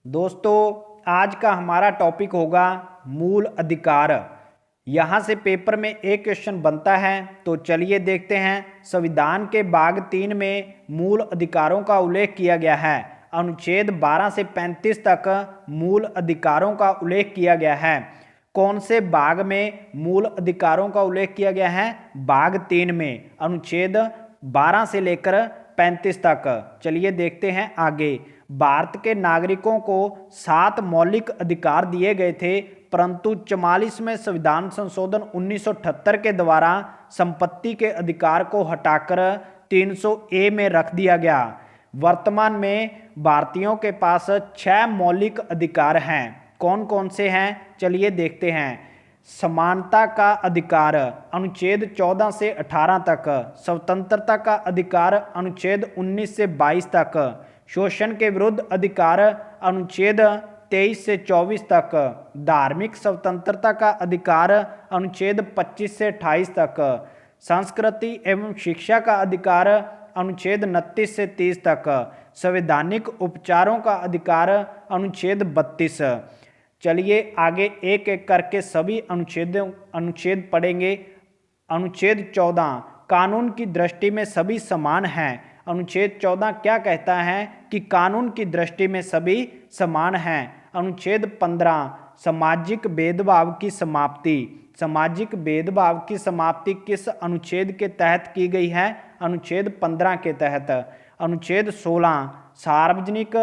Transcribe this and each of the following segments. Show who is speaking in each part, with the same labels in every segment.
Speaker 1: दोस्तों, आज का हमारा टॉपिक होगा मूल अधिकार। यहाँ से पेपर में एक क्वेश्चन बनता है, तो चलिए देखते हैं। संविधान के भाग 3 में मूल अधिकारों का उल्लेख किया गया है। अनुच्छेद 12 से 35 तक मूल अधिकारों का उल्लेख किया गया है। कौन से भाग में मूल अधिकारों का उल्लेख किया गया है? भाग 3 में, अनुच्छेद 12 से लेकर 35 तक। चलिए देखते हैं आगे। भारत के नागरिकों को 7 मौलिक अधिकार दिए गए थे, परंतु 44वें संविधान संशोधन 1978 के द्वारा संपत्ति के अधिकार को हटाकर 300A में रख दिया गया। वर्तमान में भारतीयों के पास 6 मौलिक अधिकार हैं। कौन कौन से हैं? चलिए देखते हैं। समानता का अधिकार अनुच्छेद 14 से 18 तक, स्वतंत्रता का अधिकार अनुच्छेद 19 से 22 तक, शोषण के विरुद्ध अधिकार अनुच्छेद 23 से 24 तक, धार्मिक स्वतंत्रता का अधिकार अनुच्छेद 25 से 28 तक, संस्कृति एवं शिक्षा का अधिकार अनुच्छेद 29 से 30 तक, संवैधानिक उपचारों का अधिकार अनुच्छेद 32। चलिए आगे एक एक करके सभी अनुच्छेद पढ़ेंगे। अनुच्छेद 14, कानून की दृष्टि में सभी समान हैं। अनुच्छेद 14 क्या कहता है कि कानून की दृष्टि में सभी समान हैं। अनुच्छेद 15, सामाजिक भेदभाव की समाप्ति। सामाजिक भेदभाव की समाप्ति किस अनुच्छेद के तहत की गई है? अनुच्छेद 15 के तहत। अनुच्छेद 16, सार्वजनिक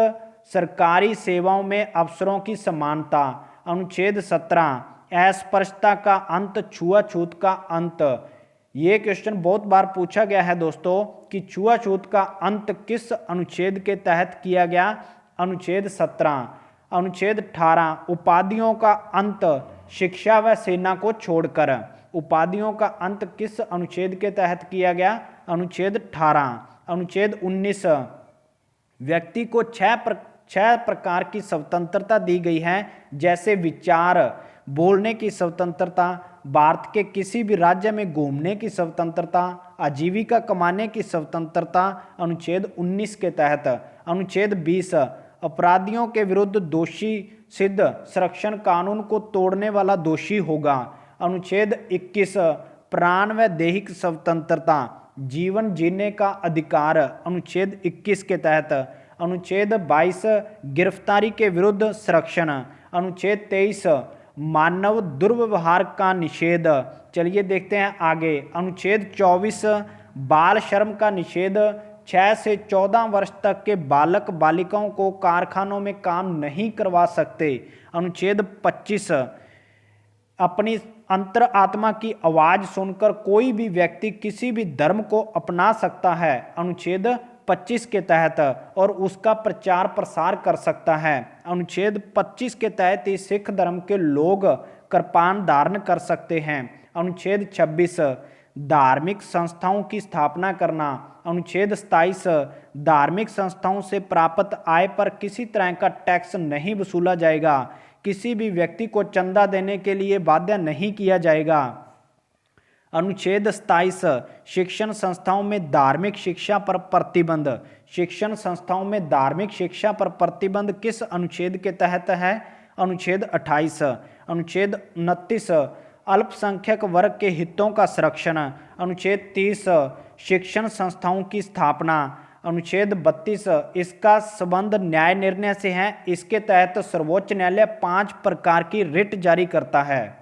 Speaker 1: सरकारी सेवाओं में अफसरों की समानता। अनुच्छेद 17, अस्पृश्यता का अंत, छुआछूत का अंत। ये क्वेश्चन बहुत बार पूछा गया है दोस्तों कि छुआछूत का अंत किस अनुच्छेद के तहत किया गया? अनुच्छेद 17। अनुच्छेद 18, उपाधियों का अंत, शिक्षा व सेना को छोड़कर। उपाधियों का अंत किस अनुच्छेद के तहत किया गया? अनुच्छेद 18। अनुच्छेद 19, व्यक्ति को 6 प्रकार की स्वतंत्रता दी गई है, जैसे विचार, बोलने की स्वतंत्रता, भारत के किसी भी राज्य में घूमने की स्वतंत्रता, आजीविका कमाने की स्वतंत्रता अनुच्छेद 19 के तहत। अनुच्छेद 20, अपराधियों के विरुद्ध दोषी सिद्ध संरक्षण कानून को तोड़ने वाला दोषी होगा। अनुच्छेद 21, प्राण व दैहिक स्वतंत्रता, जीवन जीने का अधिकार अनुच्छेद 21 के तहत। अनुच्छेद 22, गिरफ्तारी के विरुद्ध संरक्षण। अनुच्छेद 23, मानव दुर्व्यवहार का निषेध। चलिए देखते हैं आगे। अनुच्छेद 24, बाल श्रम का निषेध। 6 से 14 वर्ष तक के बालक बालिकाओं को कारखानों में काम नहीं करवा सकते। अनुच्छेद 25, अपनी अंतर आत्मा की आवाज सुनकर कोई भी व्यक्ति किसी भी धर्म को अपना सकता है अनुच्छेद 25 के तहत, और उसका प्रचार प्रसार कर सकता है। अनुच्छेद 25 के तहत ही सिख धर्म के लोग कृपान धारण कर सकते हैं। अनुच्छेद 26, धार्मिक संस्थाओं की स्थापना करना। अनुच्छेद 27, धार्मिक संस्थाओं से प्राप्त आय पर किसी तरह का टैक्स नहीं वसूला जाएगा। किसी भी व्यक्ति को चंदा देने के लिए बाध्य नहीं किया जाएगा। अनुच्छेद 27, शिक्षण संस्थाओं में धार्मिक शिक्षा पर प्रतिबंध। शिक्षण संस्थाओं में धार्मिक शिक्षा पर प्रतिबंध किस अनुच्छेद के तहत है? अनुच्छेद 28। अनुच्छेद 29, अल्पसंख्यक वर्ग के हितों का संरक्षण। अनुच्छेद 30, शिक्षण संस्थाओं की स्थापना। अनुच्छेद 32, इसका संबंध न्याय निर्णय से है। इसके तहत सर्वोच्च न्यायालय 5 प्रकार की रिट जारी करता है।